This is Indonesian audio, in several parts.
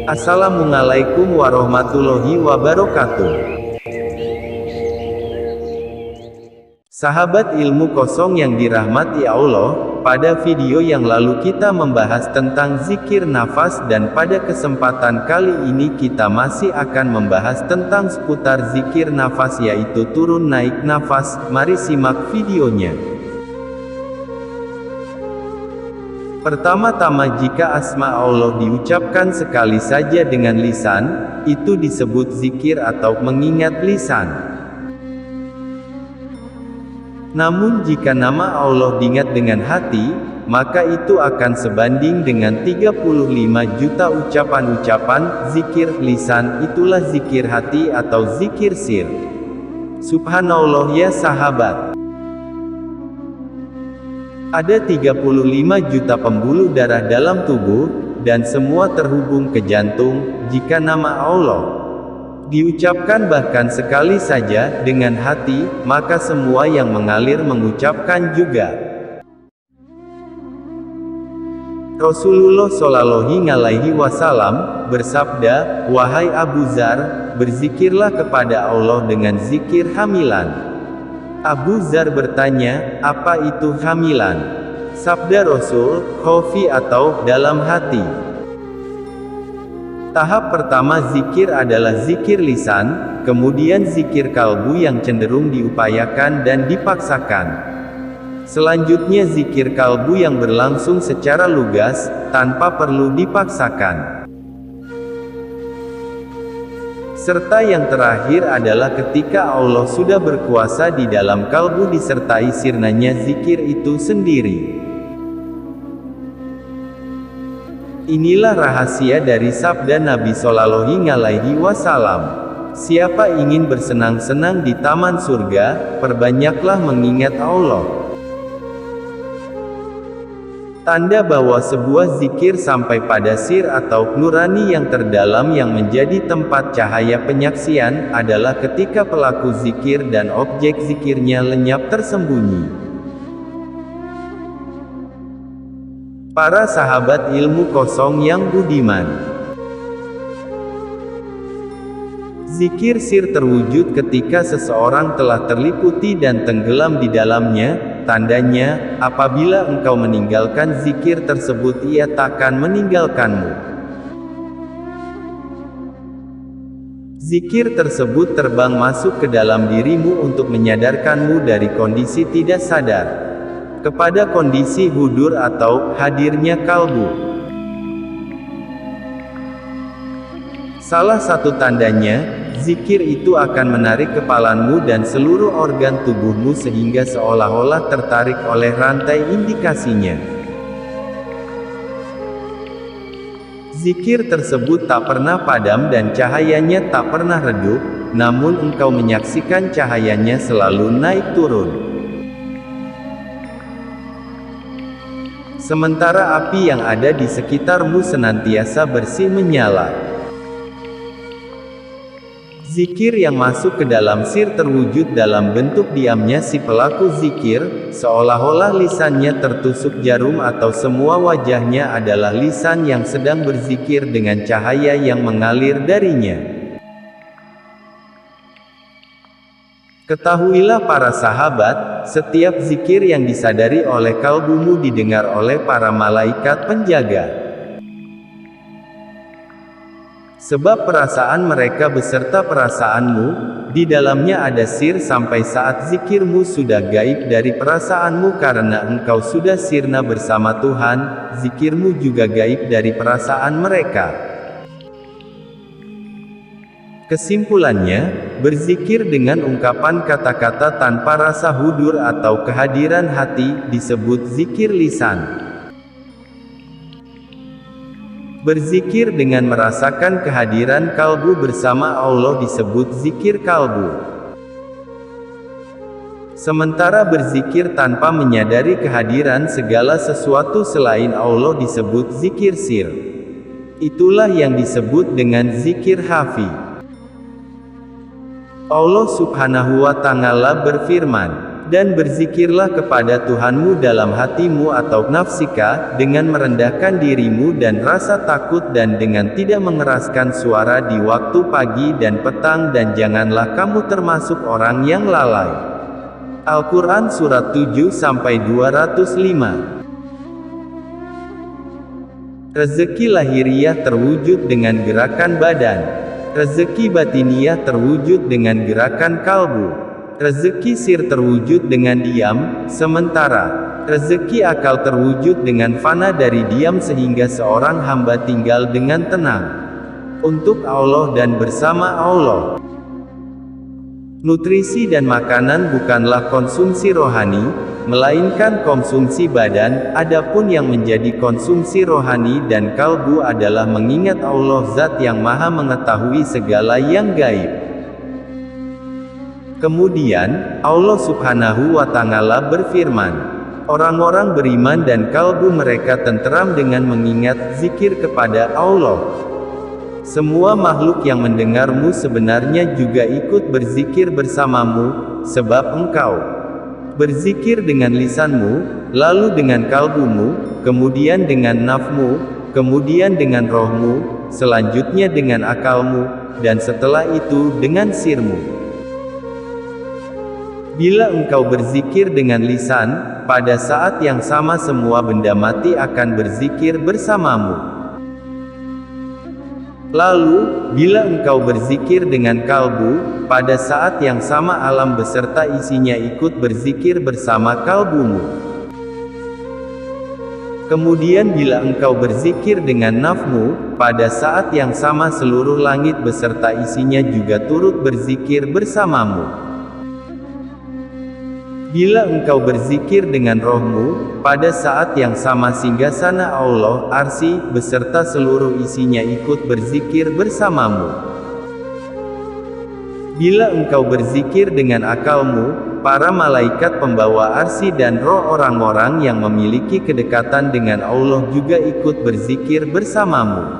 Assalamualaikum warahmatullahi wabarakatuh. Sahabat ilmu kosong yang dirahmati Allah, pada video yang lalu kita membahas tentang zikir nafas dan pada kesempatan kali ini kita masih akan membahas tentang seputar zikir nafas yaitu turun naik nafas. Mari simak videonya. Pertama-tama jika asma Allah diucapkan sekali saja dengan lisan, itu disebut zikir atau mengingat lisan. Namun jika nama Allah diingat dengan hati, maka itu akan sebanding dengan 35 juta ucapan-ucapan zikir lisan, itulah zikir hati atau zikir sir. Subhanallah ya sahabat. Ada 35 juta pembuluh darah dalam tubuh, dan semua terhubung ke jantung. Jika nama Allah diucapkan bahkan sekali saja dengan hati, maka semua yang mengalir mengucapkan juga. Rasulullah Shallallahu Alaihi Wasallam bersabda, "Wahai Abu Dzar, berzikirlah kepada Allah dengan zikir hamilan." Abu Dzar bertanya, "Apa itu hamilan?" Sabda Rasul, "Khofi atau dalam hati." Tahap pertama zikir adalah zikir lisan, kemudian zikir kalbu yang cenderung diupayakan dan dipaksakan. Selanjutnya zikir kalbu yang berlangsung secara lugas, tanpa perlu dipaksakan. Serta yang terakhir adalah ketika Allah sudah berkuasa di dalam kalbu disertai sirnanya zikir itu sendiri. Inilah rahasia dari sabda Nabi Shallallahu Alaihi Wasallam. Siapa ingin bersenang-senang di taman surga, perbanyaklah mengingat Allah. Tanda bahwa sebuah zikir sampai pada sir atau nurani yang terdalam yang menjadi tempat cahaya penyaksian, adalah ketika pelaku zikir dan objek zikirnya lenyap tersembunyi. Para sahabat ilmu kosong yang budiman, zikir sir terwujud ketika seseorang telah terliputi dan tenggelam di dalamnya. Tandanya, apabila engkau meninggalkan zikir tersebut ia takkan meninggalkanmu. Zikir tersebut terbang masuk ke dalam dirimu untuk menyadarkanmu dari kondisi tidak sadar kepada kondisi hudur atau hadirnya kalbu. Salah satu tandanya, zikir itu akan menarik kepalamu dan seluruh organ tubuhmu sehingga seolah-olah tertarik oleh rantai indikasinya. Zikir tersebut tak pernah padam dan cahayanya tak pernah redup, namun engkau menyaksikan cahayanya selalu naik turun. Sementara api yang ada di sekitarmu senantiasa bersih menyala. Zikir yang masuk ke dalam sir terwujud dalam bentuk diamnya si pelaku zikir, seolah-olah lisannya tertusuk jarum atau semua wajahnya adalah lisan yang sedang berzikir dengan cahaya yang mengalir darinya. Ketahuilah para sahabat, setiap zikir yang disadari oleh kalbumu didengar oleh para malaikat penjaga. Sebab perasaan mereka beserta perasaanmu, di dalamnya ada sir sampai saat zikirmu sudah gaib dari perasaanmu karena engkau sudah sirna bersama Tuhan, zikirmu juga gaib dari perasaan mereka. Kesimpulannya, berzikir dengan ungkapan kata-kata tanpa rasa hudur atau kehadiran hati, disebut zikir lisan. Berzikir dengan merasakan kehadiran kalbu bersama Allah disebut zikir kalbu. Sementara berzikir tanpa menyadari kehadiran segala sesuatu selain Allah disebut zikir sir. Itulah yang disebut dengan zikir khafi. Allah Subhanahu wa Ta'ala berfirman, Dan berzikirlah kepada Tuhanmu dalam hatimu atau nafsika, dengan merendahkan dirimu dan rasa takut dan dengan tidak mengeraskan suara di waktu pagi dan petang dan janganlah kamu termasuk orang yang lalai. Al-Quran Surat 7-205. Rezeki lahiriah terwujud dengan gerakan badan. Rezeki batiniah terwujud dengan gerakan kalbu. Rezeki sir terwujud dengan diam, sementara rezeki akal terwujud dengan fana dari diam sehingga seorang hamba tinggal dengan tenang untuk Allah dan bersama Allah. Nutrisi dan makanan bukanlah konsumsi rohani, melainkan konsumsi badan. Adapun yang menjadi konsumsi rohani dan kalbu adalah mengingat Allah, Zat yang Maha mengetahui segala yang gaib. Kemudian, Allah Subhanahu wa Ta'ala berfirman, orang-orang beriman dan kalbu mereka tenteram dengan mengingat zikir kepada Allah. Semua makhluk yang mendengarmu sebenarnya juga ikut berzikir bersamamu, sebab engkau berzikir dengan lisanmu, lalu dengan kalbumu, kemudian dengan nafmu, kemudian dengan rohmu, selanjutnya dengan akalmu, dan setelah itu dengan sirmu. Bila engkau berzikir dengan lisan, pada saat yang sama semua benda mati akan berzikir bersamamu. Lalu, bila engkau berzikir dengan kalbu, pada saat yang sama alam beserta isinya ikut berzikir bersama kalbumu. Kemudian bila engkau berzikir dengan nafmu, pada saat yang sama seluruh langit beserta isinya juga turut berzikir bersamamu. Bila engkau berzikir dengan rohmu, pada saat yang sama singgasana Allah, Arsy, beserta seluruh isinya ikut berzikir bersamamu. Bila engkau berzikir dengan akalmu, para malaikat pembawa Arsy dan roh orang-orang yang memiliki kedekatan dengan Allah juga ikut berzikir bersamamu.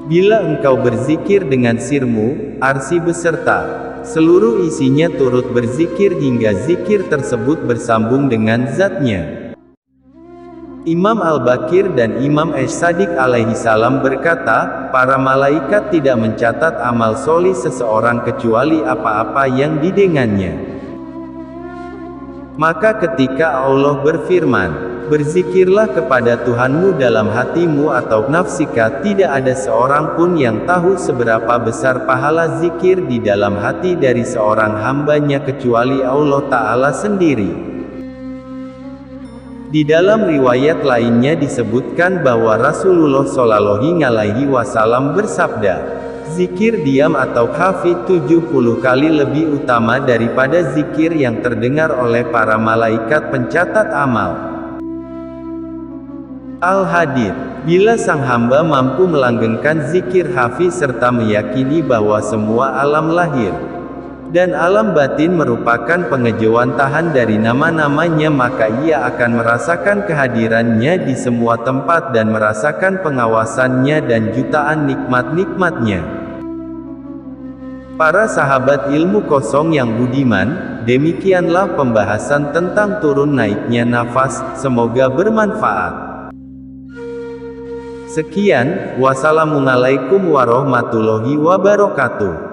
Bila engkau berzikir dengan sirmu, Arsy beserta seluruh isinya turut berzikir hingga zikir tersebut bersambung dengan zatnya. Imam Al-Bakir dan Imam Ash-Shadiq alaihi salam berkata, para malaikat tidak mencatat amal solih seseorang kecuali apa-apa yang didengannya. Maka ketika Allah berfirman, berzikirlah kepada Tuhanmu dalam hatimu atau nafsika, tidak ada seorang pun yang tahu seberapa besar pahala zikir di dalam hati dari seorang hambanya kecuali Allah Ta'ala sendiri. Di dalam riwayat lainnya disebutkan bahwa Rasulullah Shallallahu Alaihi Wasallam bersabda, zikir diam atau khafi 70 kali lebih utama daripada zikir yang terdengar oleh para malaikat pencatat amal. Al-Hadid, bila sang hamba mampu melanggengkan zikir khafi serta meyakini bahwa semua alam lahir dan alam batin merupakan pengejawantahan dari nama-namanya, maka ia akan merasakan kehadirannya di semua tempat dan merasakan pengawasannya dan jutaan nikmat-nikmatnya. Para sahabat ilmu kosong yang budiman, demikianlah pembahasan tentang turun naiknya nafas, semoga bermanfaat. Sekian, wassalamualaikum warahmatullahi wabarakatuh.